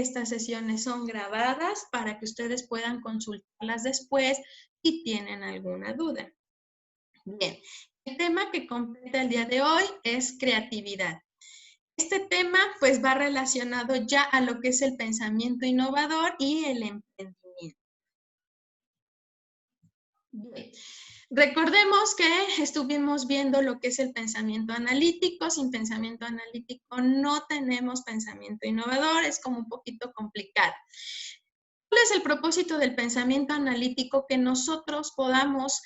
estas sesiones son grabadas para que ustedes puedan consultarlas después si tienen alguna duda. Bien, el tema que compete el día de hoy es creatividad. Este tema pues va relacionado ya a lo que es el pensamiento innovador y el emprendimiento. Bien. Recordemos que estuvimos viendo lo que es el pensamiento analítico. Sin pensamiento analítico no tenemos pensamiento innovador, es como un poquito complicado. ¿Cuál es el propósito del pensamiento analítico? Que nosotros podamos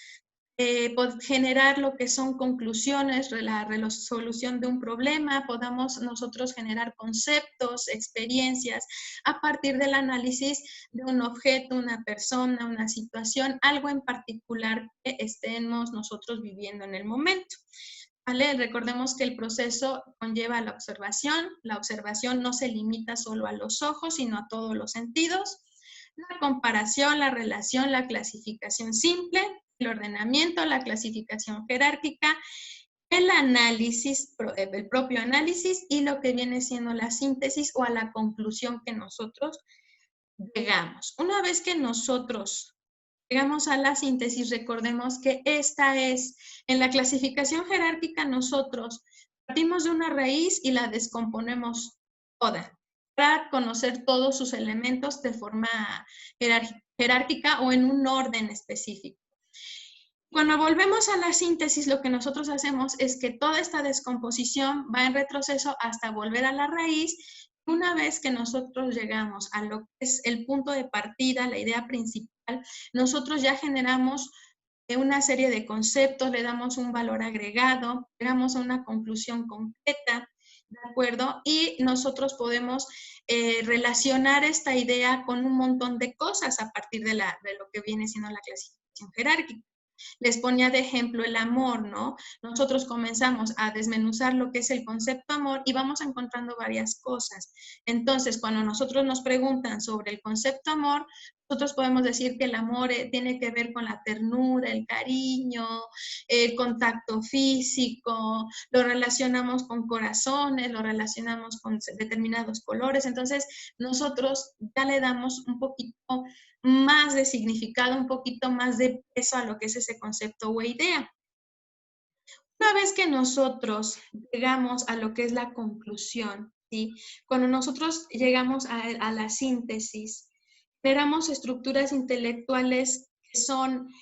generar lo que son conclusiones, la resolución de un problema, podamos nosotros generar conceptos, experiencias a partir del análisis de un objeto, una persona, una situación, algo en particular que estemos nosotros viviendo en el momento. ¿Vale? Recordemos que el proceso conlleva la observación no se limita solo a los ojos, sino a todos los sentidos. La comparación, la relación, la clasificación simple, el ordenamiento, la clasificación jerárquica, el análisis, el propio análisis y lo que viene siendo la síntesis o a la conclusión que nosotros llegamos. Una vez que nosotros llegamos a la síntesis, recordemos que esta es, en la clasificación jerárquica nosotros partimos de una raíz y la descomponemos toda para conocer todos sus elementos de forma jerárquica o en un orden específico. Cuando volvemos a la síntesis, lo que nosotros hacemos es que toda esta descomposición va en retroceso hasta volver a la raíz. Una vez que nosotros llegamos a lo que es el punto de partida, la idea principal, nosotros ya generamos una serie de conceptos, le damos un valor agregado, llegamos a una conclusión concreta, ¿de acuerdo? Y nosotros podemos relacionar esta idea con un montón de cosas a partir de lo que viene siendo la clasificación jerárquica. Les ponía de ejemplo el amor, ¿no? Nosotros comenzamos a desmenuzar lo que es el concepto amor y vamos encontrando varias cosas. Entonces, cuando nosotros nos preguntan sobre el concepto amor, nosotros podemos decir que el amor tiene que ver con la ternura, el cariño, el contacto físico, lo relacionamos con corazones, lo relacionamos con determinados colores. Entonces, nosotros ya le damos un poquito más de significado, un poquito más de peso a lo que es ese concepto o idea. Una vez que nosotros llegamos a lo que es la conclusión, ¿sí? Cuando nosotros llegamos a la síntesis, generamos estructuras intelectuales que son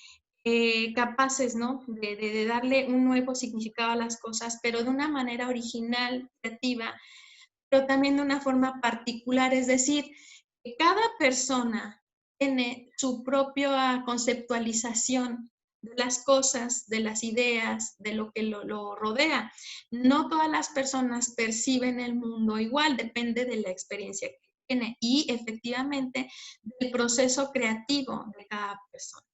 capaces, ¿no? de darle un nuevo significado a las cosas, pero de una manera original, creativa, pero también de una forma particular, es decir, que cada persona tiene su propia conceptualización de las cosas, de las ideas, de lo que lo rodea. No todas las personas perciben el mundo igual, depende de la experiencia que tiene y efectivamente del proceso creativo de cada persona.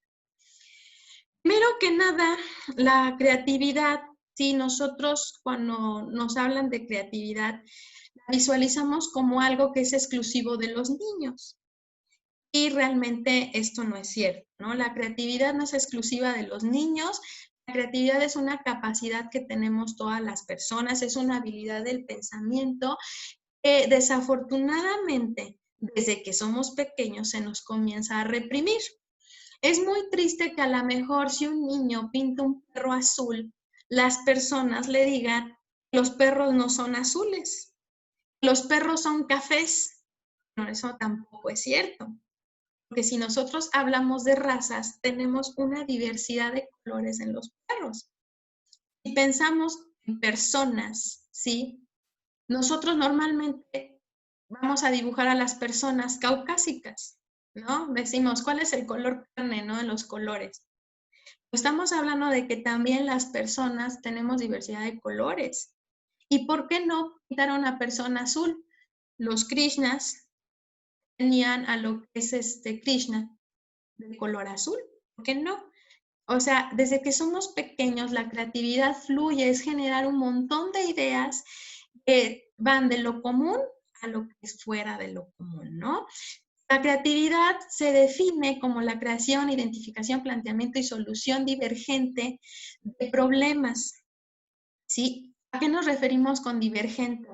Primero que nada, la creatividad, si nosotros cuando nos hablan de creatividad, la visualizamos como algo que es exclusivo de los niños. Y realmente esto no es cierto, ¿no? La creatividad no es exclusiva de los niños, la creatividad es una capacidad que tenemos todas las personas, es una habilidad del pensamiento que desafortunadamente desde que somos pequeños se nos comienza a reprimir. Es muy triste que a lo mejor si un niño pinta un perro azul, las personas le digan, los perros no son azules, los perros son cafés. No, eso tampoco es cierto. Porque si nosotros hablamos de razas, tenemos una diversidad de colores en los perros. Si pensamos en personas, ¿sí? Nosotros normalmente vamos a dibujar a las personas caucásicas, ¿no? Decimos, ¿cuál es el color carne, no? En los colores. Estamos hablando de que también las personas tenemos diversidad de colores. ¿Y por qué no pintar a una persona azul? Los Krishnas tenían a lo que es Krishna de color azul. ¿Por qué no? O sea, desde que somos pequeños, la creatividad fluye, es generar un montón de ideas que van de lo común a lo que es fuera de lo común, ¿no? La creatividad se define como la creación, identificación, planteamiento y solución divergente de problemas, ¿sí? ¿A qué nos referimos con divergente?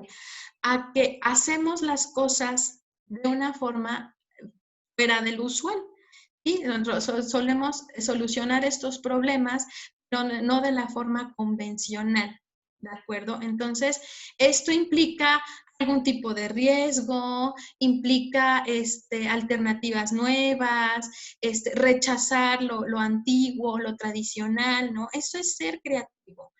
A que hacemos las cosas de una forma fuera del usual. ¿Sí? Nosotros solemos solucionar estos problemas, pero no de la forma convencional, ¿de acuerdo? Entonces, esto implica algún tipo de riesgo, implica alternativas nuevas, rechazar lo antiguo, lo tradicional, ¿no? Eso es ser creativo.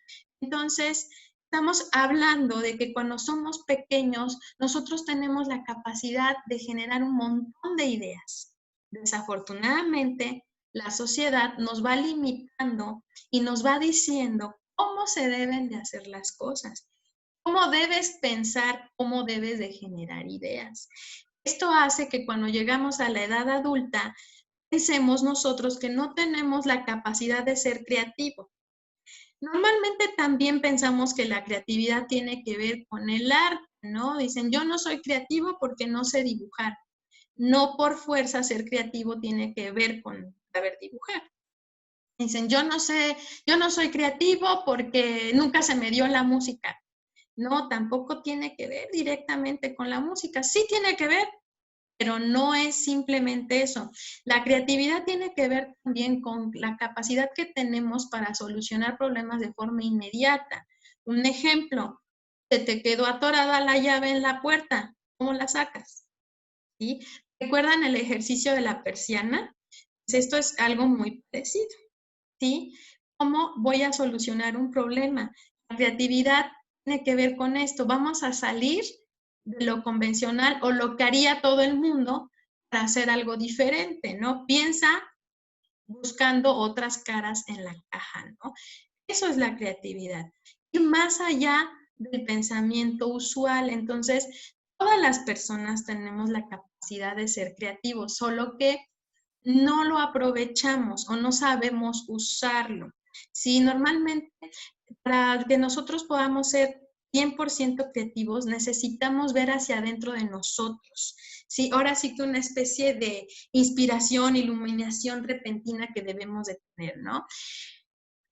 Entonces, estamos hablando de que cuando somos pequeños, nosotros tenemos la capacidad de generar un montón de ideas. Desafortunadamente, la sociedad nos va limitando y nos va diciendo cómo se deben de hacer las cosas, cómo debes pensar, cómo debes de generar ideas. Esto hace que cuando llegamos a la edad adulta, pensemos nosotros que no tenemos la capacidad de ser creativos. Normalmente también pensamos que la creatividad tiene que ver con el arte, ¿no? Dicen, yo no soy creativo porque no sé dibujar. No por fuerza ser creativo tiene que ver con saber dibujar. Dicen, yo no soy creativo porque nunca se me dio la música. No, tampoco tiene que ver directamente con la música. Sí tiene que ver, pero no es simplemente eso. La creatividad tiene que ver también con la capacidad que tenemos para solucionar problemas de forma inmediata. Un ejemplo, se te quedó atorada la llave en la puerta, ¿cómo la sacas? ¿Sí? ¿Recuerdan el ejercicio de la persiana? Pues esto es algo muy parecido, ¿sí? ¿Cómo voy a solucionar un problema? La creatividad tiene que ver con esto. Vamos a salir de lo convencional o lo que haría todo el mundo para hacer algo diferente, ¿no? Piensa buscando otras caras en la caja, ¿no? Eso es la creatividad. Ir más allá del pensamiento usual. Entonces, todas las personas tenemos la capacidad de ser creativos, solo que no lo aprovechamos o no sabemos usarlo. Sí, normalmente para que nosotros podamos ser 100% creativos, necesitamos ver hacia adentro de nosotros. Sí, ahora sí que una especie de inspiración, iluminación repentina que debemos de tener, ¿no?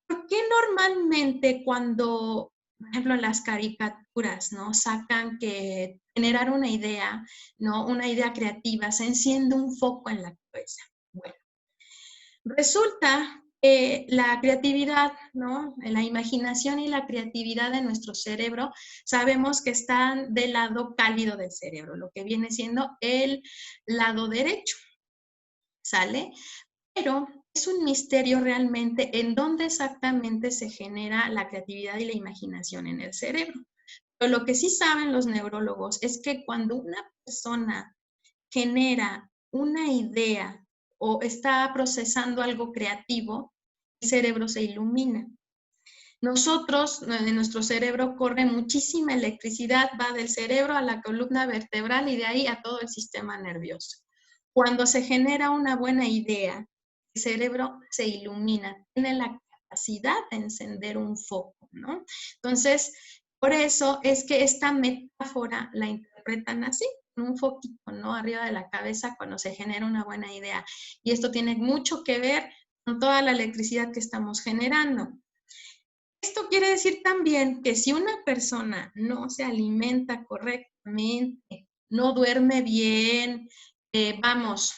¿Por qué normalmente cuando, por ejemplo, en las caricaturas, ¿no? Sacan que generar una idea, ¿no? Una idea creativa, se enciende un foco en la cabeza. Bueno, resulta que la creatividad, ¿no? La imaginación y la creatividad de nuestro cerebro, sabemos que están del lado cálido del cerebro, lo que viene siendo el lado derecho, ¿sale? Pero es un misterio realmente en dónde exactamente se genera la creatividad y la imaginación en el cerebro. Pero lo que sí saben los neurólogos es que cuando una persona genera una idea o está procesando algo creativo, el cerebro se ilumina. Nosotros, en nuestro cerebro corre muchísima electricidad, va del cerebro a la columna vertebral y de ahí a todo el sistema nervioso. Cuando se genera una buena idea, el cerebro se ilumina, tiene la capacidad de encender un foco, ¿no? Entonces, por eso es que esta metáfora la interpretan así, con un foquito, ¿no? Arriba de la cabeza cuando se genera una buena idea. Y esto tiene mucho que ver con toda la electricidad que estamos generando. Esto quiere decir también que si una persona no se alimenta correctamente, no duerme bien, vamos,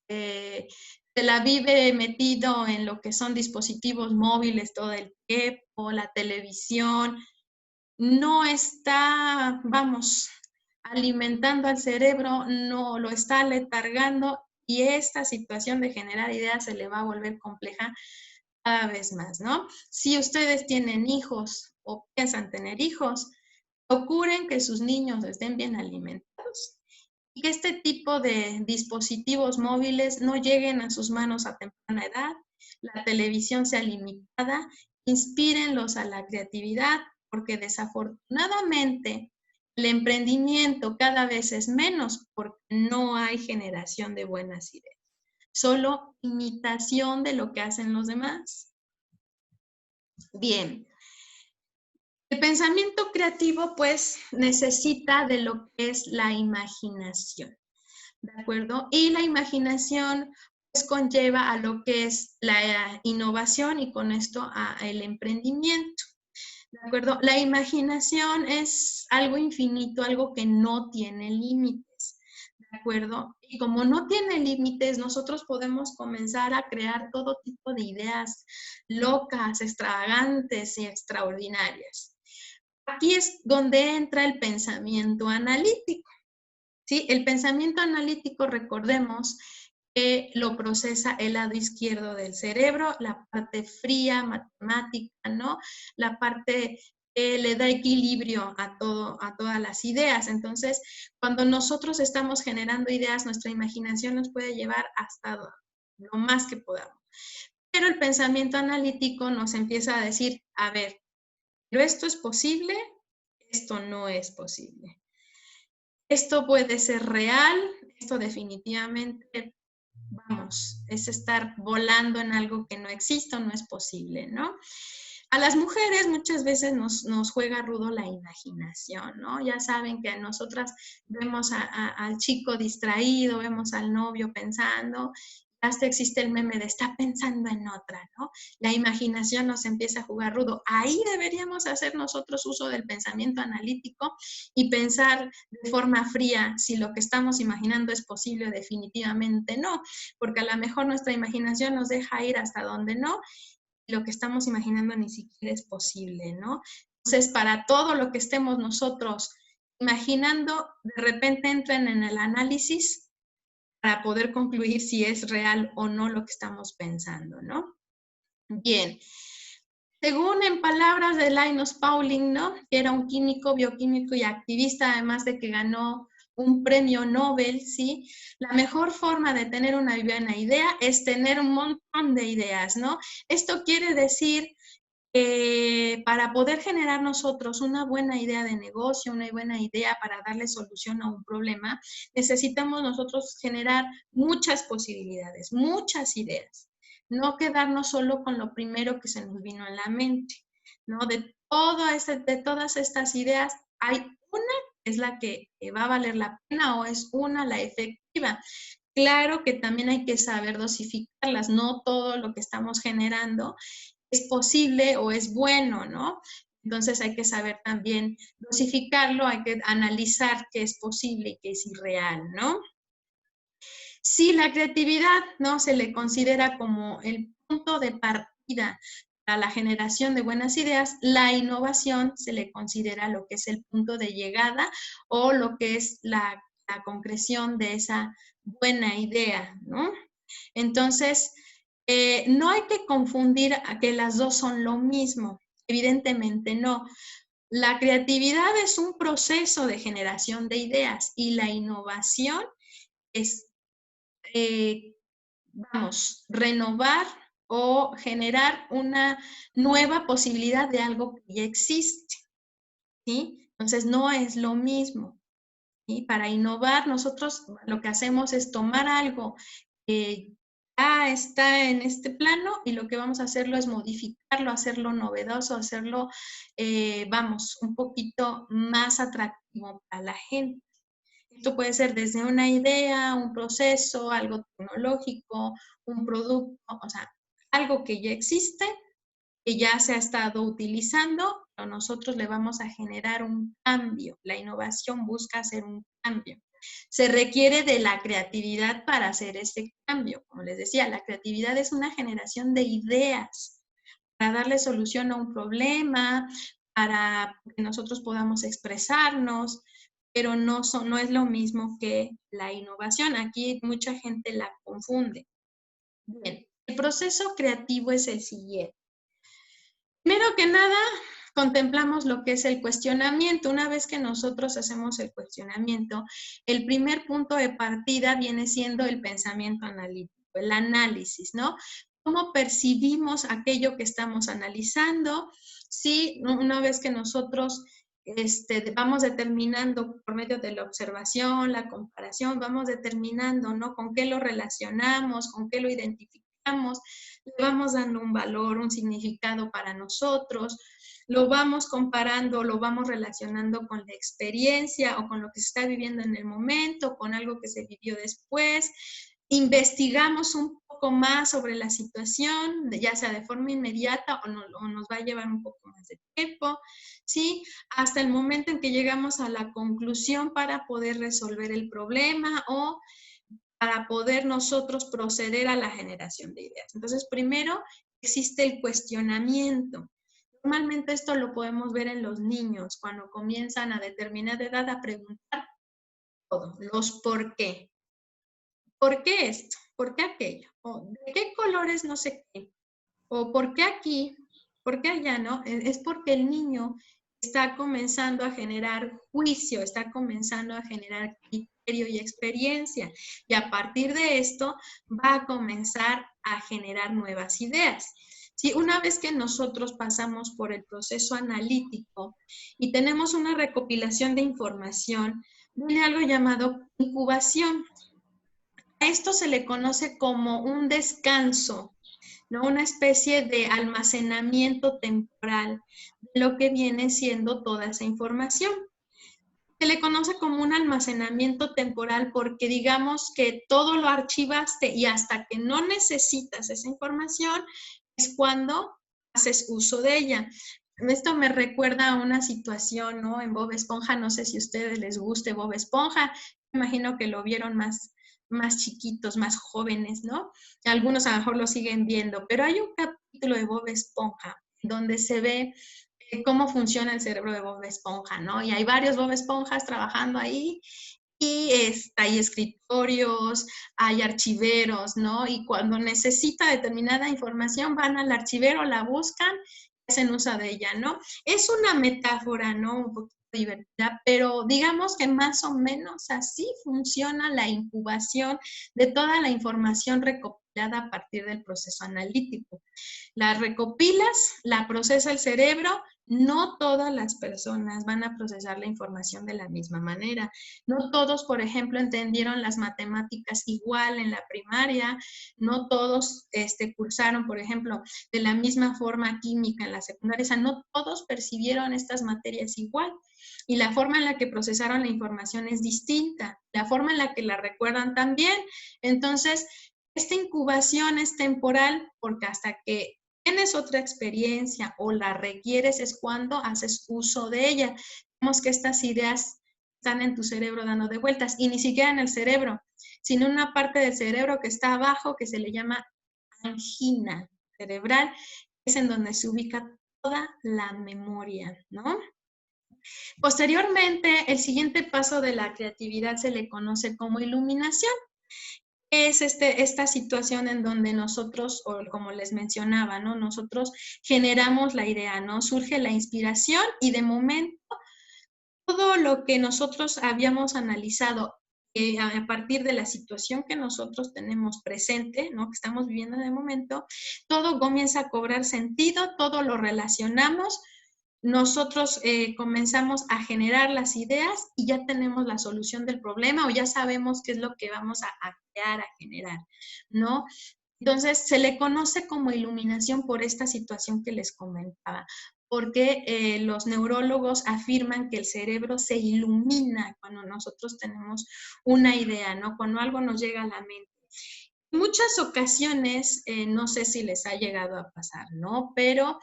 se la vive metido en lo que son dispositivos móviles todo el tiempo, la televisión, no está, vamos, alimentando al cerebro, no lo está letargando y esta situación de generar ideas se le va a volver compleja cada vez más, ¿no? Si ustedes tienen hijos o piensan tener hijos, procuren que sus niños estén bien alimentados y que este tipo de dispositivos móviles no lleguen a sus manos a temprana edad, la televisión sea limitada, inspírenlos a la creatividad, porque desafortunadamente el emprendimiento cada vez es menos porque no hay generación de buenas ideas, solo imitación de lo que hacen los demás. Bien, el pensamiento creativo pues necesita de lo que es la imaginación, ¿de acuerdo? Y la imaginación pues conlleva a lo que es la innovación y con esto al emprendimiento, ¿de acuerdo? La imaginación es algo infinito, algo que no tiene límites, ¿de acuerdo? Y como no tiene límites, nosotros podemos comenzar a crear todo tipo de ideas locas, extravagantes y extraordinarias. Aquí es donde entra el pensamiento analítico, ¿sí? El pensamiento analítico, recordemos, que lo procesa el lado izquierdo del cerebro, la parte fría, matemática, ¿no? La parte que le da equilibrio a todas las ideas. Entonces, cuando nosotros estamos generando ideas, nuestra imaginación nos puede llevar hasta lo más que podamos. Pero el pensamiento analítico nos empieza a decir, a ver, pero esto es posible, esto no es posible. Esto puede ser real, esto definitivamente, vamos, es estar volando en algo que no existe o no es posible, ¿no? A las mujeres muchas veces nos juega rudo la imaginación, ¿no? Ya saben que a nosotras vemos al chico distraído, vemos al novio pensando, hasta existe el meme de está pensando en otra, ¿no? La imaginación nos empieza a jugar rudo. Ahí deberíamos hacer nosotros uso del pensamiento analítico y pensar de forma fría si lo que estamos imaginando es posible o definitivamente no, porque a lo mejor nuestra imaginación nos deja ir hasta donde no, lo que estamos imaginando ni siquiera es posible, ¿no? Entonces, para todo lo que estemos nosotros imaginando, de repente entren en el análisis para poder concluir si es real o no lo que estamos pensando, ¿no? Bien. Según en palabras de Linus Pauling, ¿no? Que era un químico, bioquímico y activista, además de que ganó un premio Nobel, ¿sí? La mejor forma de tener una buena idea es tener un montón de ideas, ¿no? Esto quiere decir para poder generar nosotros una buena idea de negocio, una buena idea para darle solución a un problema, necesitamos nosotros generar muchas posibilidades, muchas ideas. No quedarnos solo con lo primero que se nos vino a la mente, ¿no? De todas estas ideas, hay una que es la que va a valer la pena o es una la efectiva. Claro que también hay que saber dosificarlas, no todo lo que estamos generando es posible o es bueno, ¿no? Entonces hay que saber también dosificarlo, hay que analizar qué es posible y qué es irreal, ¿no? Si la creatividad, ¿no? Se le considera como el punto de partida para la generación de buenas ideas, la innovación se le considera lo que es el punto de llegada o lo que es la concreción de esa buena idea, ¿no? Entonces, no hay que confundir a que las dos son lo mismo, evidentemente no. La creatividad es un proceso de generación de ideas y la innovación es, vamos, renovar o generar una nueva posibilidad de algo que ya existe, ¿sí? Entonces, no es lo mismo. ¿Sí? Para innovar, nosotros lo que hacemos es tomar algo que ya está en este plano y lo que vamos a hacerlo es modificarlo, hacerlo novedoso, hacerlo, vamos, un poquito más atractivo para la gente. Esto puede ser desde una idea, un proceso, algo tecnológico, un producto, o sea, algo que ya existe, que ya se ha estado utilizando, pero nosotros le vamos a generar un cambio. La innovación busca hacer un cambio. Se requiere de la creatividad para hacer ese cambio. Como les decía, la creatividad es una generación de ideas para darle solución a un problema, para que nosotros podamos expresarnos, pero no es lo mismo que la innovación. Aquí mucha gente la confunde. Bien, el proceso creativo es el siguiente. Primero que nada, contemplamos lo que es el cuestionamiento. Una vez que nosotros hacemos el cuestionamiento, el primer punto de partida viene siendo el pensamiento analítico, el análisis, ¿no? ¿Cómo percibimos aquello que estamos analizando? Sí, una vez que nosotros vamos determinando por medio de la observación, la comparación, vamos determinando, ¿no? Con qué lo relacionamos, con qué lo identificamos, le vamos dando un valor, un significado para nosotros, lo vamos comparando, lo vamos relacionando con la experiencia o con lo que se está viviendo en el momento, con algo que se vivió después, investigamos un poco más sobre la situación, ya sea de forma inmediata o nos va a llevar un poco más de tiempo, ¿sí? Hasta el momento en que llegamos a la conclusión para poder resolver el problema o para poder nosotros proceder a la generación de ideas. Entonces, primero existe el cuestionamiento. Normalmente esto lo podemos ver en los niños cuando comienzan a determinada edad a preguntar todo, los por qué. ¿Por qué esto? ¿Por qué aquello? ¿O de qué colores no sé qué? ¿O por qué aquí? ¿Por qué allá? ¿No? Es porque el niño está comenzando a generar juicio, está comenzando a generar criterio y experiencia. Y a partir de esto va a comenzar a generar nuevas ideas. Sí, una vez que nosotros pasamos por el proceso analítico y tenemos una recopilación de información, viene algo llamado incubación. A esto se le conoce como un descanso, ¿no? Una especie de almacenamiento temporal de lo que viene siendo toda esa información. Se le conoce como un almacenamiento temporal porque digamos que todo lo archivaste y hasta que no necesitas esa información es cuando haces uso de ella. Esto me recuerda a una situación, ¿no? En Bob Esponja, no sé si a ustedes les guste Bob Esponja, me imagino que lo vieron más chiquitos, más jóvenes, ¿no? Algunos a lo mejor lo siguen viendo, pero hay un capítulo de Bob Esponja donde se ve cómo funciona el cerebro de Bob Esponja, ¿no? Y hay varios Bob Esponjas trabajando ahí y hay escritorios, hay archiveros, ¿no? Y cuando necesita determinada información van al archivero, la buscan, hacen uso de ella, ¿no? Es una metáfora, ¿no? Un poquito divertida, pero digamos que más o menos así funciona la incubación de toda la información recopilada a partir del proceso analítico. La recopilas, la procesa el cerebro. No todas las personas van a procesar la información de la misma manera. No todos, por ejemplo, entendieron las matemáticas igual en la primaria. No todos cursaron, por ejemplo, de la misma forma química en la secundaria. O sea, no todos percibieron estas materias igual. Y la forma en la que procesaron la información es distinta. La forma en la que la recuerdan también. Entonces, esta incubación es temporal porque hasta que tienes otra experiencia o la requieres es cuando haces uso de ella. Vemos que estas ideas están en tu cerebro dando de vueltas y ni siquiera en el cerebro, sino en una parte del cerebro que está abajo que se le llama angina cerebral, es en donde se ubica toda la memoria, ¿no? Posteriormente, el siguiente paso de la creatividad se le conoce como iluminación. Es esta situación en donde nosotros, o como les mencionaba, ¿no? Nosotros generamos la idea, ¿no? Surge la inspiración y de momento todo lo que nosotros habíamos analizado a partir de la situación que nosotros tenemos presente, ¿no? Que estamos viviendo de momento, todo comienza a cobrar sentido, todo lo relacionamos, nosotros comenzamos a generar las ideas y ya tenemos la solución del problema o ya sabemos qué es lo que vamos a crear, a generar, ¿no? Entonces, se le conoce como iluminación por esta situación que les comentaba, porque los neurólogos afirman que el cerebro se ilumina cuando nosotros tenemos una idea, ¿no? Cuando algo nos llega a la mente. En muchas ocasiones, no sé si les ha llegado a pasar, ¿no? Pero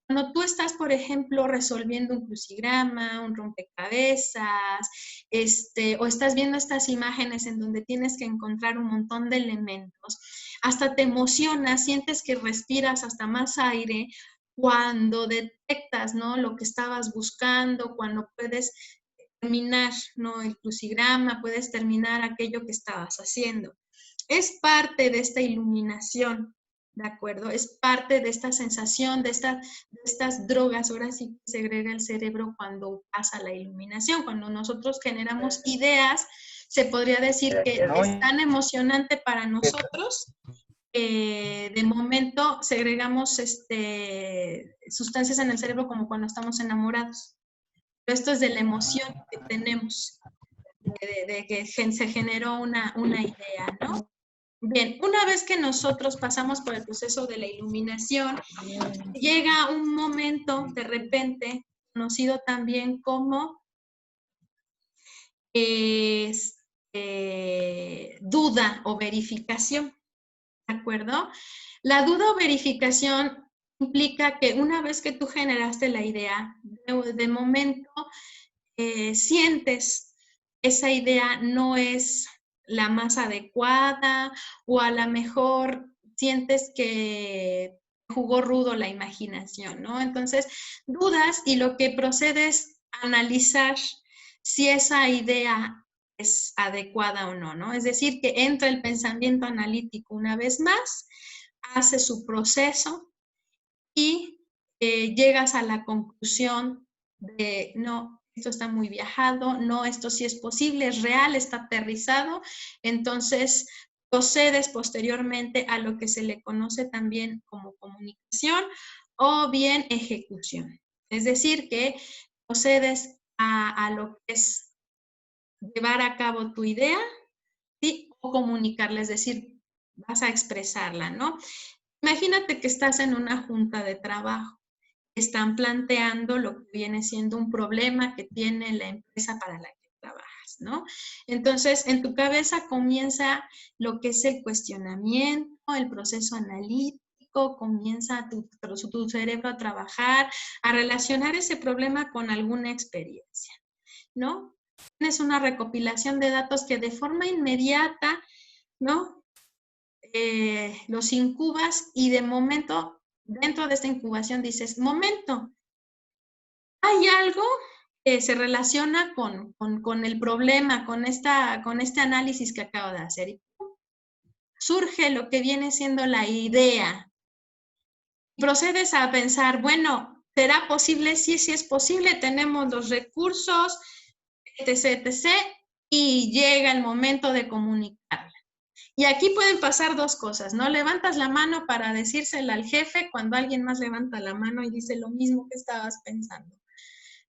cuando tú estás, por ejemplo, resolviendo un crucigrama, un rompecabezas, o estás viendo estas imágenes en donde tienes que encontrar un montón de elementos, hasta te emocionas, sientes que respiras hasta más aire cuando detectas, ¿no? Lo que estabas buscando, cuando puedes terminar, ¿no? El crucigrama, puedes terminar aquello que estabas haciendo. Es parte de esta iluminación, ¿de acuerdo? Es parte de esta sensación, de estas drogas, ahora sí que segrega el cerebro cuando pasa la iluminación. Cuando nosotros generamos ideas, se podría decir que es tan emocionante para nosotros. De momento segregamos sustancias en el cerebro como cuando estamos enamorados. Pero esto es de la emoción que tenemos, de que se generó una idea, ¿no? Bien, una vez que nosotros pasamos por el proceso de la iluminación, llega un momento de repente, conocido también como duda o verificación, ¿de acuerdo? La duda o verificación implica que una vez que tú generaste la idea, de momento sientes esa idea no es la más adecuada o a lo mejor sientes que jugó rudo la imaginación, ¿no? Entonces, dudas y lo que procede es analizar si esa idea es adecuada o no, ¿no? Es decir, que entra el pensamiento analítico una vez más, hace su proceso y llegas a la conclusión de no, esto está muy viajado, no, esto sí es posible, es real, está aterrizado, entonces procedes posteriormente a lo que se le conoce también como comunicación o bien ejecución. Es decir, que procedes a lo que es llevar a cabo tu idea, ¿sí? O comunicarla, es decir, vas a expresarla, ¿no? Imagínate que estás en una junta de trabajo. Están planteando lo que viene siendo un problema que tiene la empresa para la que trabajas, ¿no? Entonces, en tu cabeza comienza lo que es el cuestionamiento, el proceso analítico, comienza tu cerebro a trabajar, a relacionar ese problema con alguna experiencia, ¿no? Tienes una recopilación de datos que de forma inmediata, ¿no? Los incubas y de momento, dentro de esta incubación dices, momento, hay algo que se relaciona con el problema, con este análisis que acabo de hacer. Y surge lo que viene siendo la idea. Procedes a pensar, bueno, ¿será posible? Sí, sí es posible, tenemos los recursos, etc., etc., y llega el momento de comunicarla. Y aquí pueden pasar dos cosas, ¿no? Levantas la mano para decírsela al jefe cuando alguien más levanta la mano y dice lo mismo que estabas pensando,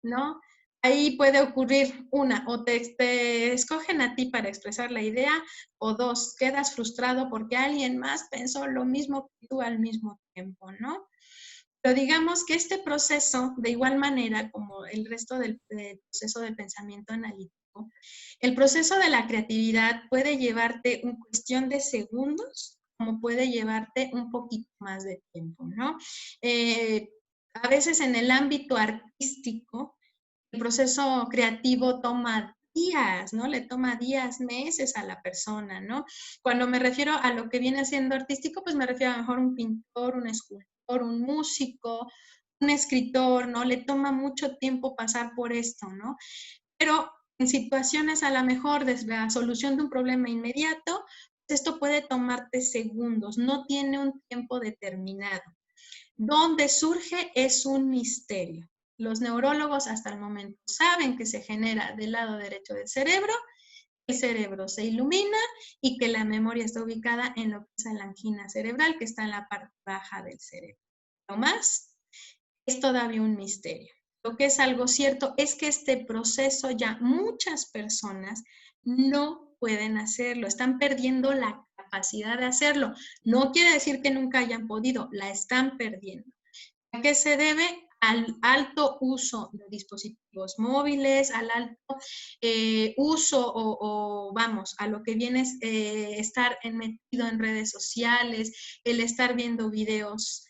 ¿no? Ahí puede ocurrir una, o te escogen a ti para expresar la idea, o dos, quedas frustrado porque alguien más pensó lo mismo que tú al mismo tiempo, ¿no? Pero digamos que este proceso, de igual manera como el resto del proceso del pensamiento analítico, el proceso de la creatividad puede llevarte en cuestión de segundos, como puede llevarte un poquito más de tiempo, ¿no? A veces en el ámbito artístico, el proceso creativo toma días, ¿no? Le toma días, meses a la persona, ¿no? Cuando me refiero a lo que viene siendo artístico, pues me refiero a lo mejor un pintor, un escultor, un músico, un escritor, ¿no? Le toma mucho tiempo pasar por esto, ¿no? Pero en situaciones a lo mejor de la solución de un problema inmediato, esto puede tomarte segundos, no tiene un tiempo determinado. Donde surge es un misterio. Los neurólogos hasta el momento saben que se genera del lado derecho del cerebro, el cerebro se ilumina y que la memoria está ubicada en lo que es la angina cerebral, que está en la parte baja del cerebro. Lo más es todavía un misterio. Lo que es algo cierto es que este proceso ya muchas personas no pueden hacerlo, están perdiendo la capacidad de hacerlo. No quiere decir que nunca hayan podido, la están perdiendo. ¿A qué se debe? Al alto uso de dispositivos móviles, al alto uso vamos, a lo que viene es estar metido en redes sociales, el estar viendo videos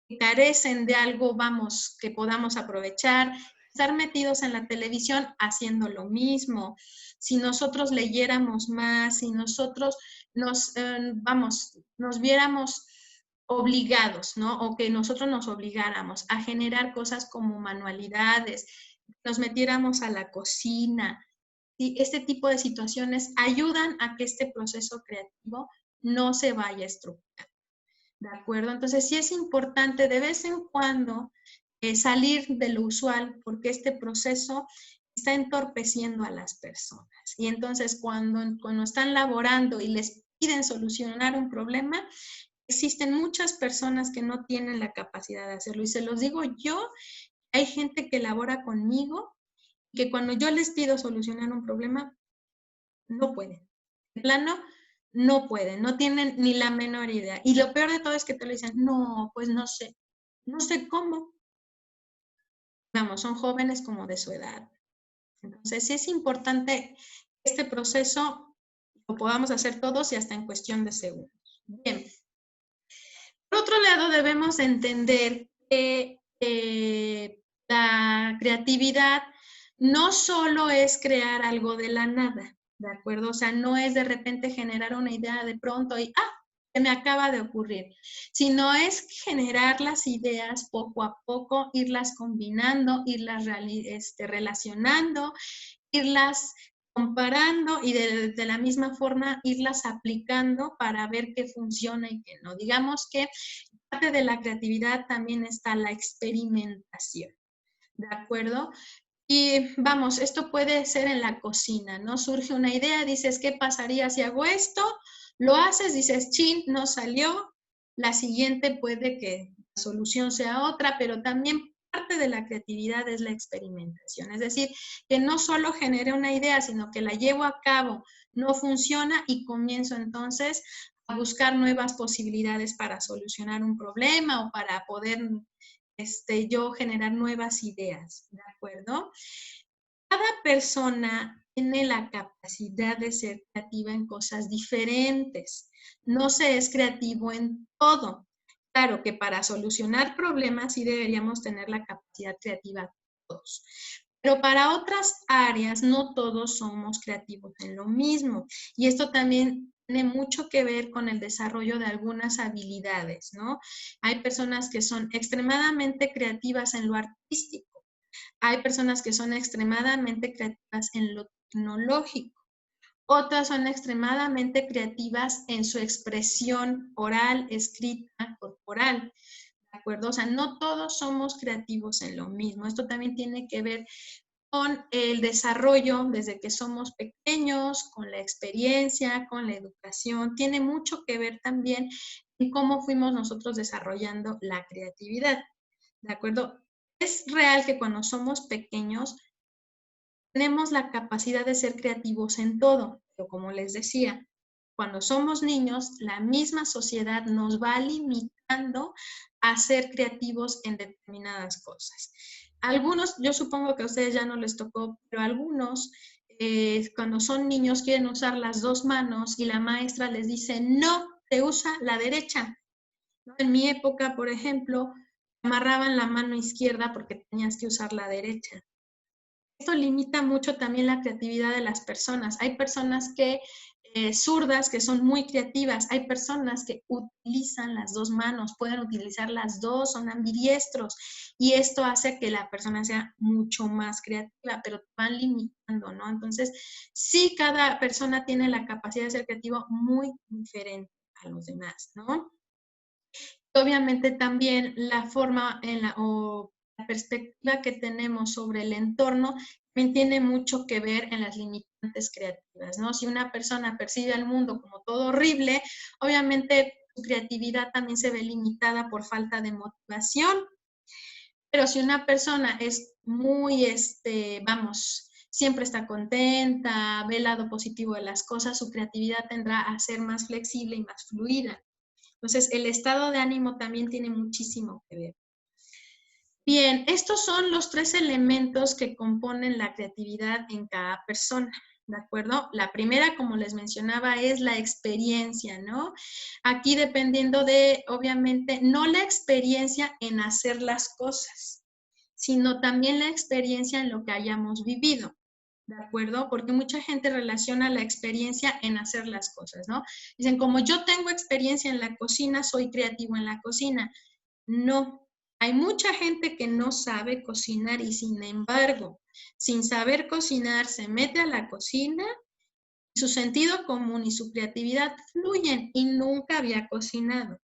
que carecen de algo, vamos, que podamos aprovechar, estar metidos en la televisión haciendo lo mismo. Si nosotros leyéramos más, si nosotros nos viéramos obligados, ¿no? O que nosotros nos obligáramos a generar cosas como manualidades, nos metiéramos a la cocina. Y este tipo de situaciones ayudan a que este proceso creativo no se vaya estructurando. ¿De acuerdo? Entonces sí es importante de vez en cuando salir de lo usual porque este proceso está entorpeciendo a las personas. Y entonces cuando están laborando y les piden solucionar un problema, existen muchas personas que no tienen la capacidad de hacerlo. Y se los digo yo, hay gente que labora conmigo que cuando yo les pido solucionar un problema, no pueden. De plano, no pueden, no tienen ni la menor idea. Y lo peor de todo es que te lo dicen, no, pues no sé cómo. Vamos, son jóvenes como de su edad. Entonces, sí es importante este proceso lo podamos hacer todos y hasta en cuestión de segundos. Bien. Por otro lado, debemos entender que la creatividad no solo es crear algo de la nada, ¿de acuerdo? O sea, no es de repente generar una idea de pronto y, se me acaba de ocurrir, sino es generar las ideas poco a poco, irlas combinando, irlas relacionando, irlas comparando y de la misma forma irlas aplicando para ver qué funciona y qué no. Digamos que parte de la creatividad también está la experimentación, ¿de acuerdo? Y vamos, esto puede ser en la cocina, ¿no? Surge una idea, dices, ¿qué pasaría si hago esto? Lo haces, dices, chin, no salió. La siguiente puede que la solución sea otra, pero también parte de la creatividad es la experimentación. Es decir, que no solo genere una idea, sino que la llevo a cabo, no funciona y comienzo entonces a buscar nuevas posibilidades para solucionar un problema o para poder yo generar nuevas ideas, ¿de acuerdo? Cada persona tiene la capacidad de ser creativa en cosas diferentes. No se es creativo en todo. Claro que para solucionar problemas sí deberíamos tener la capacidad creativa todos. Pero para otras áreas no todos somos creativos en lo mismo. Y esto también tiene mucho que ver con el desarrollo de algunas habilidades, ¿no? Hay personas que son extremadamente creativas en lo artístico. Hay personas que son extremadamente creativas en lo tecnológico. Otras son extremadamente creativas en su expresión oral, escrita, corporal. ¿De acuerdo? O sea, no todos somos creativos en lo mismo. Esto también tiene que ver con el desarrollo desde que somos pequeños, con la experiencia, con la educación. Tiene mucho que ver también en cómo fuimos nosotros desarrollando la creatividad. ¿De acuerdo? Es real que cuando somos pequeños tenemos la capacidad de ser creativos en todo, pero como les decía, cuando somos niños, la misma sociedad nos va limitando a ser creativos en determinadas cosas. Algunos, yo supongo que a ustedes ya no les tocó, pero algunos, cuando son niños, quieren usar las dos manos y la maestra les dice, no, te usa la derecha. En mi época, por ejemplo, amarraban la mano izquierda porque tenías que usar la derecha. Esto limita mucho también la creatividad de las personas. Hay personas que zurdas que son muy creativas, hay personas que utilizan las dos manos, pueden utilizar las dos, son ambidiestros y esto hace que la persona sea mucho más creativa, pero van limitando, ¿no? Entonces, sí, cada persona tiene la capacidad de ser creativo muy diferente a los demás, ¿no? Obviamente también la forma o la perspectiva que tenemos sobre el entorno también tiene mucho que ver en las limitantes creativas, ¿no? Si una persona percibe al mundo como todo horrible, obviamente su creatividad también se ve limitada por falta de motivación. Pero si una persona es muy, siempre está contenta, ve el lado positivo de las cosas, su creatividad tendrá a ser más flexible y más fluida. Entonces, el estado de ánimo también tiene muchísimo que ver. Bien, estos son los 3 elementos que componen la creatividad en cada persona, ¿de acuerdo? La primera, como les mencionaba, es la experiencia, ¿no? Aquí dependiendo de, obviamente, no la experiencia en hacer las cosas, sino también la experiencia en lo que hayamos vivido. ¿De acuerdo? Porque mucha gente relaciona la experiencia en hacer las cosas, ¿no? Dicen, como yo tengo experiencia en la cocina, soy creativo en la cocina. No, hay mucha gente que no sabe cocinar y sin embargo, sin saber cocinar, se mete a la cocina, su sentido común y su creatividad fluyen y nunca había cocinado.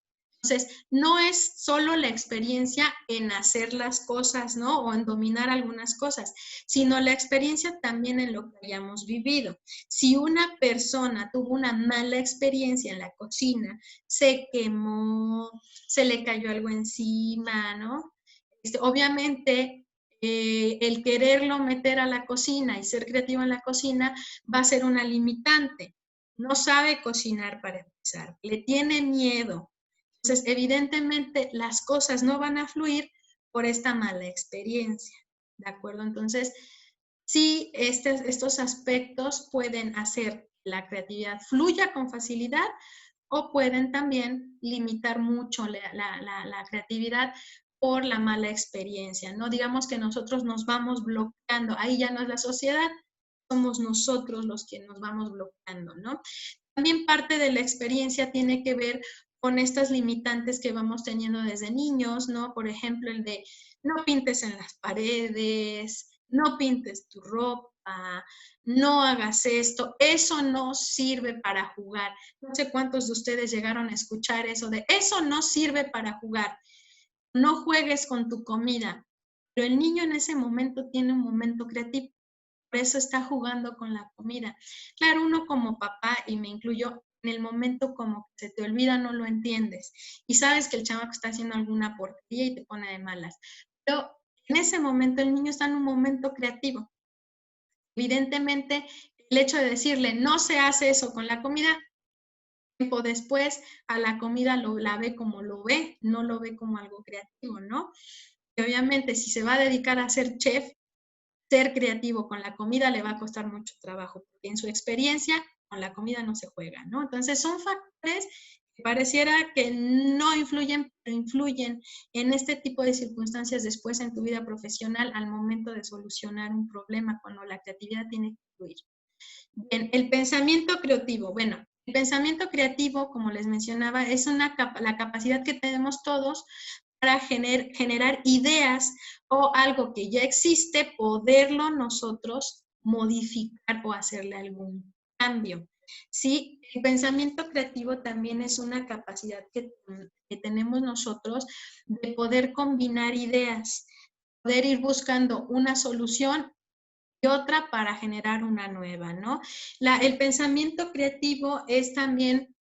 Entonces, no es solo la experiencia en hacer las cosas, ¿no? O en dominar algunas cosas, sino la experiencia también en lo que hayamos vivido. Si una persona tuvo una mala experiencia en la cocina, se quemó, se le cayó algo encima, ¿no? Obviamente, el quererlo meter a la cocina y ser creativo en la cocina va a ser una limitante. No sabe cocinar para empezar, le tiene miedo. Entonces, evidentemente, las cosas no van a fluir por esta mala experiencia, ¿de acuerdo? Entonces, sí, estos aspectos pueden hacer la creatividad fluya con facilidad, o pueden también limitar mucho la creatividad por la mala experiencia, ¿no? Digamos que nosotros nos vamos bloqueando, ahí ya no es la sociedad, somos nosotros los que nos vamos bloqueando, ¿no? También parte de la experiencia tiene que ver con estas limitantes que vamos teniendo desde niños, ¿no? Por ejemplo, el de no pintes en las paredes, no pintes tu ropa, no hagas esto, eso no sirve para jugar. No sé cuántos de ustedes llegaron a escuchar eso de eso no sirve para jugar, no juegues con tu comida. Pero el niño en ese momento tiene un momento creativo, por eso está jugando con la comida. Claro, uno como papá, y me incluyo, en el momento como que se te olvida, no lo entiendes. Y sabes que el chamaco está haciendo alguna porquería y te pone de malas. Pero en ese momento el niño está en un momento creativo. Evidentemente, el hecho de decirle, no se hace eso con la comida, tiempo después a la comida la ve como lo ve, no lo ve como algo creativo, ¿no? Y obviamente, si se va a dedicar a ser chef, ser creativo con la comida le va a costar mucho trabajo, porque en su experiencia con la comida no se juega, ¿no? Entonces son factores que pareciera que no influyen, pero influyen en este tipo de circunstancias después en tu vida profesional al momento de solucionar un problema, cuando la creatividad tiene que fluir. Bien, el pensamiento creativo. Bueno, el pensamiento creativo, como les mencionaba, es la capacidad que tenemos todos para generar ideas o algo que ya existe, poderlo nosotros modificar o hacerle algún cambio. Sí, el pensamiento creativo también es una capacidad que tenemos nosotros de poder combinar ideas, poder ir buscando una solución y otra para generar una nueva, ¿no? El pensamiento creativo es también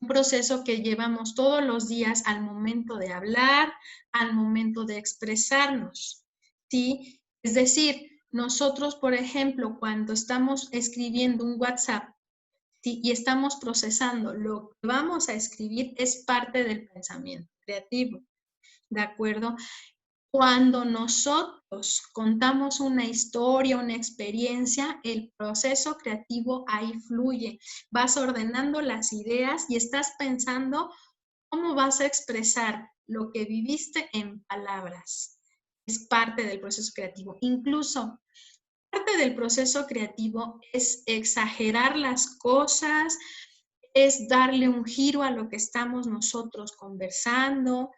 un proceso que llevamos todos los días al momento de hablar, al momento de expresarnos, ¿sí? Es decir, nosotros, por ejemplo, cuando estamos escribiendo un WhatsApp, ¿sí? Y estamos procesando lo que vamos a escribir, es parte del pensamiento creativo, ¿de acuerdo? Cuando nosotros contamos una historia, una experiencia, el proceso creativo ahí fluye. Vas ordenando las ideas y estás pensando cómo vas a expresar lo que viviste en palabras. Es parte del proceso creativo. Incluso parte del proceso creativo es exagerar las cosas, es darle un giro a lo que estamos nosotros conversando,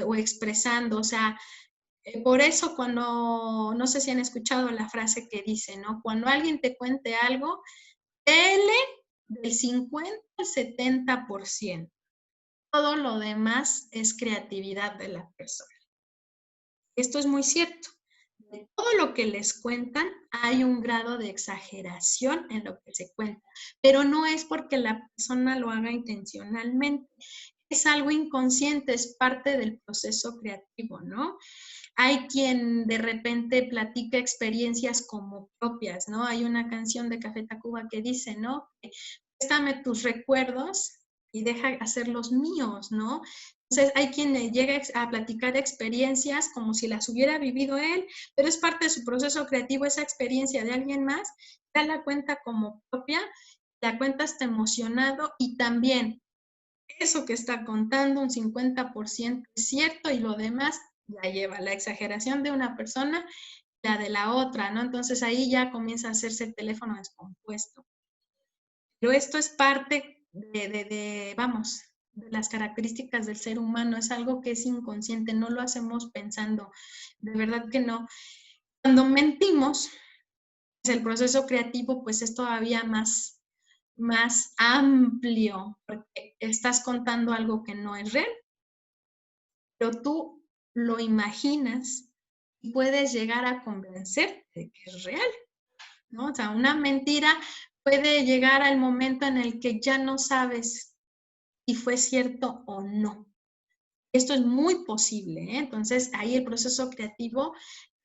o expresando. O sea, por eso cuando, no sé si han escuchado la frase que dice, ¿no? Cuando alguien te cuente algo, dele del 50 al 70%. Todo lo demás es creatividad de la persona. Esto es muy cierto. De todo lo que les cuentan, hay un grado de exageración en lo que se cuenta, pero no es porque la persona lo haga intencionalmente. Es algo inconsciente, es parte del proceso creativo, ¿no? Hay quien de repente platica experiencias como propias, ¿no? Hay una canción de Café Tacuba que dice, ¿no? Préstame tus recuerdos y deja hacerlos míos, ¿no? Entonces hay quien llega a platicar experiencias como si las hubiera vivido él, pero es parte de su proceso creativo esa experiencia de alguien más, ya la cuenta como propia, la cuenta hasta emocionado y también eso que está contando, un 50% es cierto y lo demás la lleva la exageración de una persona, la de la otra, ¿no? Entonces ahí ya comienza a hacerse el teléfono descompuesto. Pero esto es parte vamos, de las características del ser humano, es algo que es inconsciente, no lo hacemos pensando, de verdad que no. Cuando mentimos, pues el proceso creativo pues es todavía más amplio, porque estás contando algo que no es real, pero tú lo imaginas y puedes llegar a convencer de que es real, ¿no? O sea, una mentira puede llegar al momento en el que ya no sabes si fue cierto o no. Esto es muy posible, ¿eh? Entonces, ahí el proceso creativo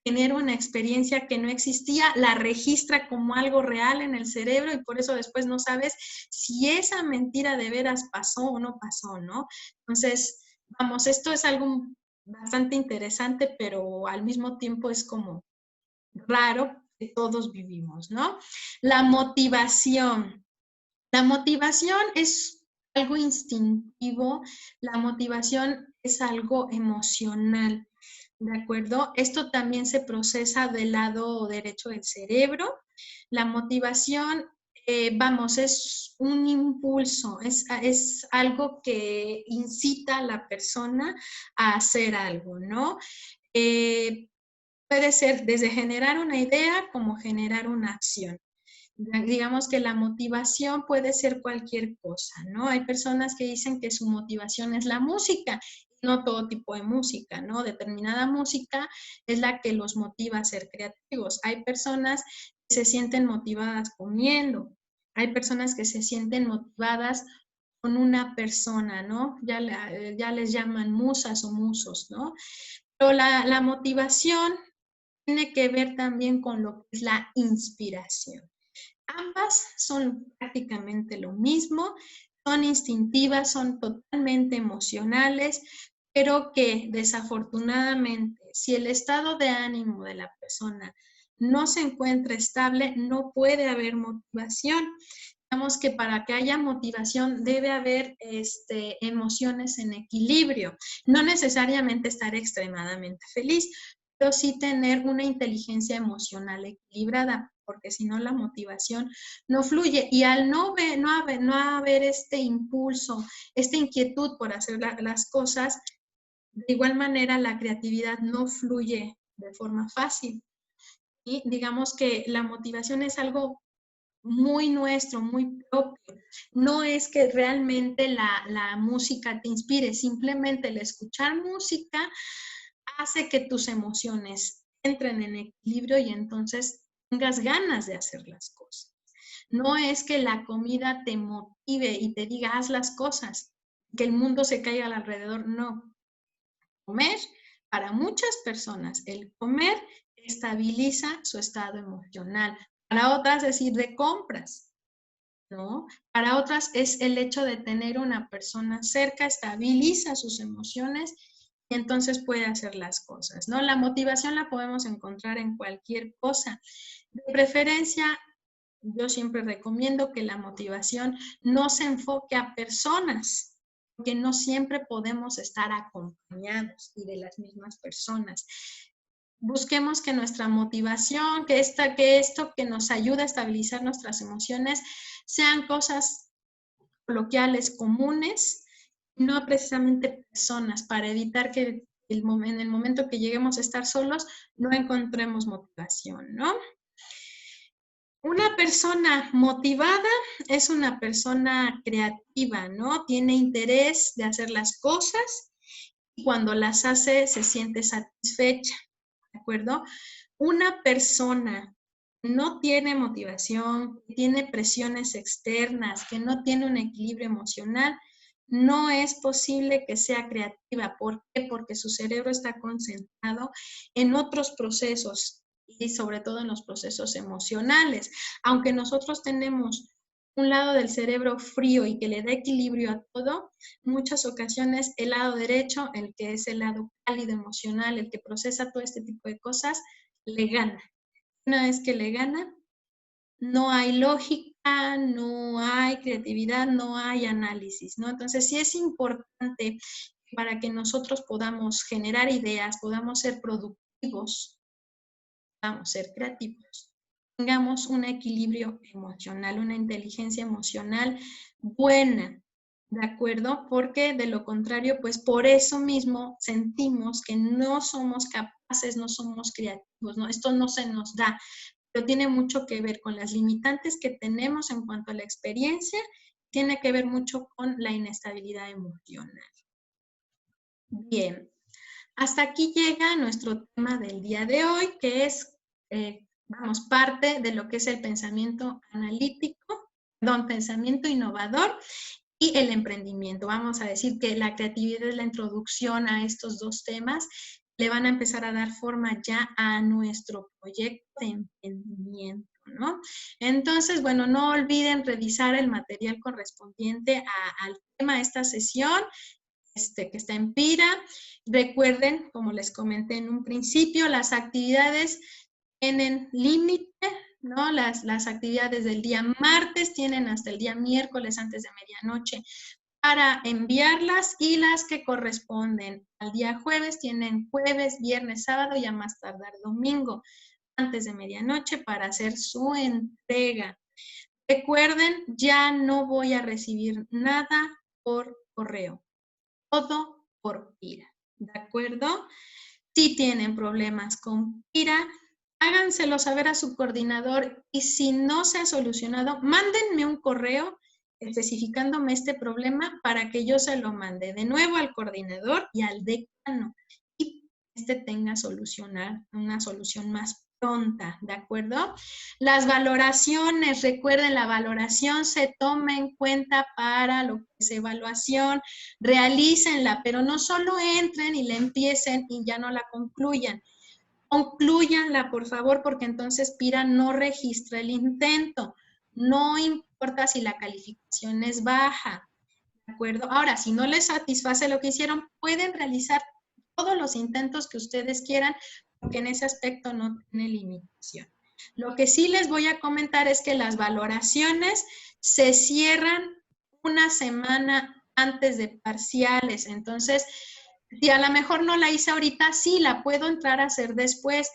genera una experiencia que no existía, la registra como algo real en el cerebro y por eso después no sabes si esa mentira de veras pasó o no pasó, ¿no? Entonces, vamos, esto es algo bastante interesante, pero al mismo tiempo es como raro que todos vivimos, ¿no? La motivación. La motivación es algo instintivo, la motivación es algo emocional, ¿de acuerdo? Esto también se procesa del lado derecho del cerebro. La motivación, vamos, es un impulso, es algo que incita a la persona a hacer algo, ¿no? Puede ser desde generar una idea como generar una acción. Digamos que la motivación puede ser cualquier cosa, ¿no? Hay personas que dicen que su motivación es la música, no todo tipo de música, ¿no? Determinada música es la que los motiva a ser creativos. Hay personas que se sienten motivadas comiendo, hay personas que se sienten motivadas con una persona, ¿no? Ya les llaman musas o musos, ¿no? Pero la motivación tiene que ver también con lo que es la inspiración. Ambas son prácticamente lo mismo, son instintivas, son totalmente emocionales, pero que desafortunadamente, si el estado de ánimo de la persona no se encuentra estable, no puede haber motivación. Digamos que para que haya motivación debe haber emociones en equilibrio, no necesariamente estar extremadamente feliz, pero sí tener una inteligencia emocional equilibrada, porque si no la motivación no fluye. Y al no haber este impulso, esta inquietud por hacer las cosas, de igual manera la creatividad no fluye de forma fácil. Y digamos que la motivación es algo muy nuestro, muy propio. No es que realmente la música te inspire, simplemente el escuchar música hace que tus emociones entren en equilibrio y entonces tengas ganas de hacer las cosas. No es que la comida te motive y te diga haz las cosas, que el mundo se caiga alrededor, no. Comer, para muchas personas, el comer estabiliza su estado emocional. Para otras es ir de compras, ¿no? Para otras es el hecho de tener una persona cerca, estabiliza sus emociones y entonces puede hacer las cosas, ¿no? La motivación la podemos encontrar en cualquier cosa. De preferencia, yo siempre recomiendo que la motivación no se enfoque a personas, porque no siempre podemos estar acompañados y de las mismas personas. Busquemos que nuestra motivación, que esto que nos ayuda a estabilizar nuestras emociones, sean cosas coloquiales comunes, no precisamente personas, para evitar que en el momento que lleguemos a estar solos no encontremos motivación, ¿no? Una persona motivada es una persona creativa, ¿no? Tiene interés de hacer las cosas y cuando las hace se siente satisfecha, ¿de acuerdo? Una persona que no tiene motivación, que tiene presiones externas, que no tiene un equilibrio emocional, no es posible que sea creativa. ¿Por qué? Porque su cerebro está concentrado en otros procesos y sobre todo en los procesos emocionales. Aunque nosotros tenemos un lado del cerebro frío y que le da equilibrio a todo, muchas ocasiones el lado derecho, el que es el lado cálido emocional, el que procesa todo este tipo de cosas, le gana. Una vez que le gana, no hay lógica, no hay creatividad, no hay análisis, ¿no? Entonces sí es importante para que nosotros podamos generar ideas, podamos ser productivos, podamos ser creativos, tengamos un equilibrio emocional, una inteligencia emocional buena, ¿de acuerdo? Porque de lo contrario, pues por eso mismo sentimos que no somos capaces, no somos creativos, ¿no? Esto no se nos da, pero tiene mucho que ver con las limitantes que tenemos en cuanto a la experiencia, tiene que ver mucho con la inestabilidad emocional. Bien, hasta aquí llega nuestro tema del día de hoy, que es, vamos, parte de lo que es el pensamiento analítico, perdón, pensamiento innovador y el emprendimiento. Vamos a decir que la creatividad es la introducción a estos dos temas, le van a empezar a dar forma ya a nuestro proyecto de emprendimiento, ¿no? Entonces, bueno, no olviden revisar el material correspondiente al tema de esta sesión, que está en PIRA. Recuerden, como les comenté en un principio, las actividades tienen límite, ¿no? Las actividades del día martes tienen hasta el día miércoles antes de medianoche para enviarlas, y las que corresponden al día jueves tienen jueves, viernes, sábado y a más tardar domingo antes de medianoche para hacer su entrega. Recuerden, ya no voy a recibir nada por correo, todo por Pira, ¿de acuerdo? Si tienen problemas con Pira, háganselo saber a su coordinador, y si no se ha solucionado, mándenme un correo especificándome este problema para que yo se lo mande de nuevo al coordinador y al decano, y este tenga una solución más pronta, ¿de acuerdo? Las valoraciones, recuerden, la valoración se toma en cuenta para lo que es evaluación. Realícenla, pero no solo entren y la empiecen y ya no la concluyan. Conclúyanla, por favor, porque entonces Pira no registra el intento. No importa si la calificación es baja, ¿de acuerdo? Ahora, si no les satisface lo que hicieron, pueden realizar todos los intentos que ustedes quieran, porque en ese aspecto no tiene limitación. Lo que sí les voy a comentar es que las valoraciones se cierran una semana antes de parciales. Entonces, si a lo mejor no la hice ahorita, sí la puedo entrar a hacer después,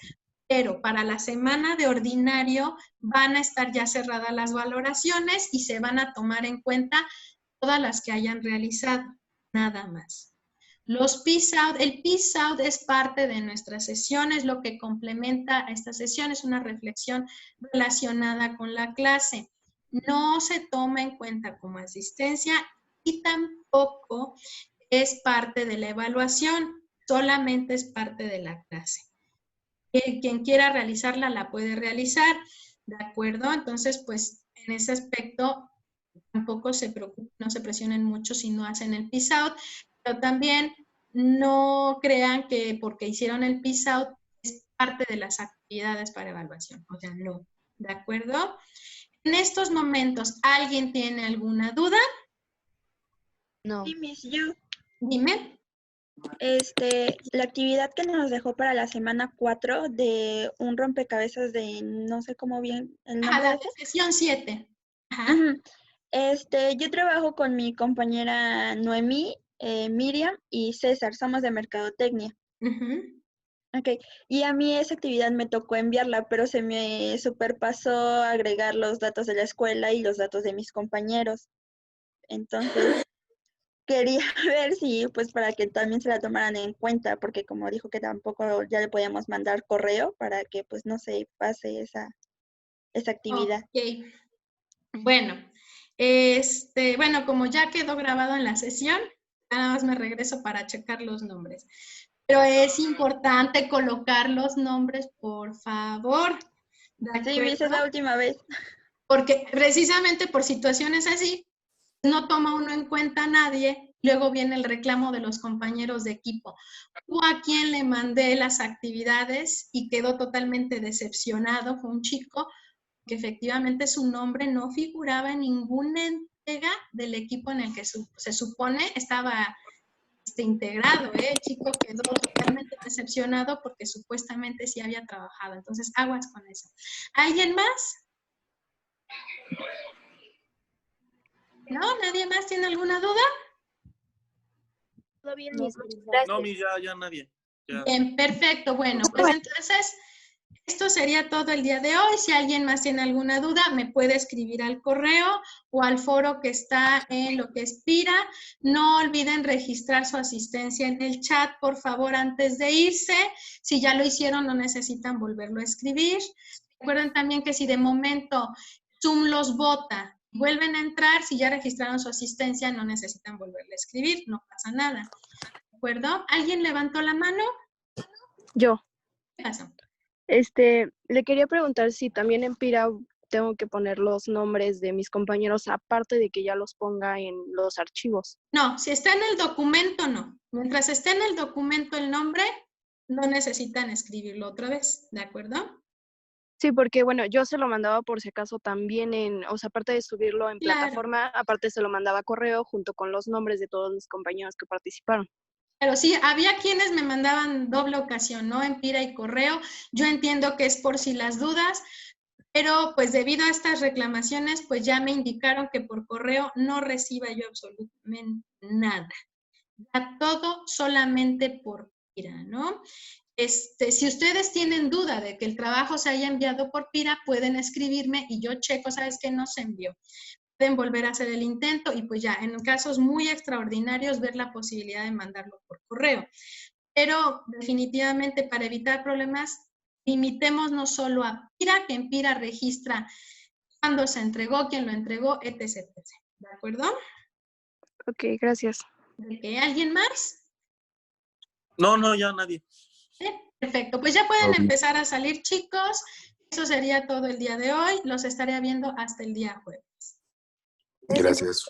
pero para la semana de ordinario van a estar ya cerradas las valoraciones y se van a tomar en cuenta todas las que hayan realizado, nada más. Los peace out, el peace out es parte de nuestra sesión, es lo que complementa a esta sesión, es una reflexión relacionada con la clase. No se toma en cuenta como asistencia y tampoco es parte de la evaluación, solamente es parte de la clase. Quien quiera realizarla la puede realizar, ¿de acuerdo? Entonces, pues en ese aspecto tampoco se preocupen, no se presionen mucho si no hacen el peace out, pero también no crean que porque hicieron el peace out es parte de las actividades para evaluación, o sea, no, ¿de acuerdo? En estos momentos, ¿alguien tiene alguna duda? No. Sí, Miss, yo. Dime. La actividad que nos dejó para la semana 4 de un rompecabezas de no sé cómo bien el nombre La de ese. sesión 7. Ajá. Yo trabajo con mi compañera Noemí, Miriam y César, somos de Mercadotecnia. Ok, y a mí esa actividad me tocó enviarla, pero se me superpasó agregar los datos de la escuela y los datos de mis compañeros. Entonces, quería ver si, pues, para que también se la tomaran en cuenta, porque como dijo que tampoco ya le podíamos mandar correo para que, pues, no se pase esa actividad. Ok. Bueno, bueno, como ya quedó grabado en la sesión, nada más me regreso para checar los nombres. Pero es importante colocar los nombres, por favor. ¿De Sí, esa es la última vez. Porque precisamente por situaciones así, no toma uno en cuenta a nadie, luego viene el reclamo de los compañeros de equipo. Hubo a quien le mandé las actividades y quedó totalmente decepcionado, fue un chico que efectivamente su nombre no figuraba en ninguna entrega del equipo en el que se supone estaba integrado. El chico quedó totalmente decepcionado porque supuestamente sí había trabajado. Entonces, aguas con eso. ¿Alguien más? ¿No? ¿Nadie más tiene alguna duda? Todo bien, No, gracias. No, ya nadie. Ya. Bien, perfecto. Bueno, pues entonces, esto sería todo el día de hoy. Si alguien más tiene alguna duda, me puede escribir al correo o al foro que está en lo que es Pira. No olviden registrar su asistencia en el chat, por favor, antes de irse. Si ya lo hicieron, no necesitan volverlo a escribir. Recuerden también que si de momento Zoom los vota, vuelven a entrar, si ya registraron su asistencia, no necesitan volverle a escribir, no pasa nada. ¿De acuerdo? ¿Alguien levantó la mano? Yo. ¿Qué pasó? Le quería preguntar si también en Pira tengo que poner los nombres de mis compañeros, aparte de que ya los ponga en los archivos. No, si está en el documento, no. Mientras esté en el documento el nombre, no necesitan escribirlo otra vez, ¿de acuerdo? Sí, porque bueno, yo se lo mandaba por si acaso también o sea, aparte de subirlo en Claro. plataforma, aparte se lo mandaba a correo junto con los nombres de todos mis compañeros que participaron. Pero sí, había quienes me mandaban doble ocasión, ¿no? En Pira y correo. Yo entiendo que es por si las dudas, pero pues debido a estas reclamaciones, pues ya me indicaron que por correo no reciba yo absolutamente nada. Ya todo solamente por Pira, ¿no? Si ustedes tienen duda de que el trabajo se haya enviado por Pira, pueden escribirme y yo checo, ¿sabes qué? No se envió. Pueden volver a hacer el intento y pues ya en casos muy extraordinarios ver la posibilidad de mandarlo por correo. Pero definitivamente para evitar problemas, limitémonos solo a Pira, que en Pira registra cuándo se entregó, quién lo entregó, etc, etc. ¿De acuerdo? Ok, gracias. ¿Alguien más? No, ya nadie. Perfecto, pues ya pueden empezar a salir, chicos. Eso sería todo el día de hoy. Los estaré viendo hasta el día jueves. Gracias.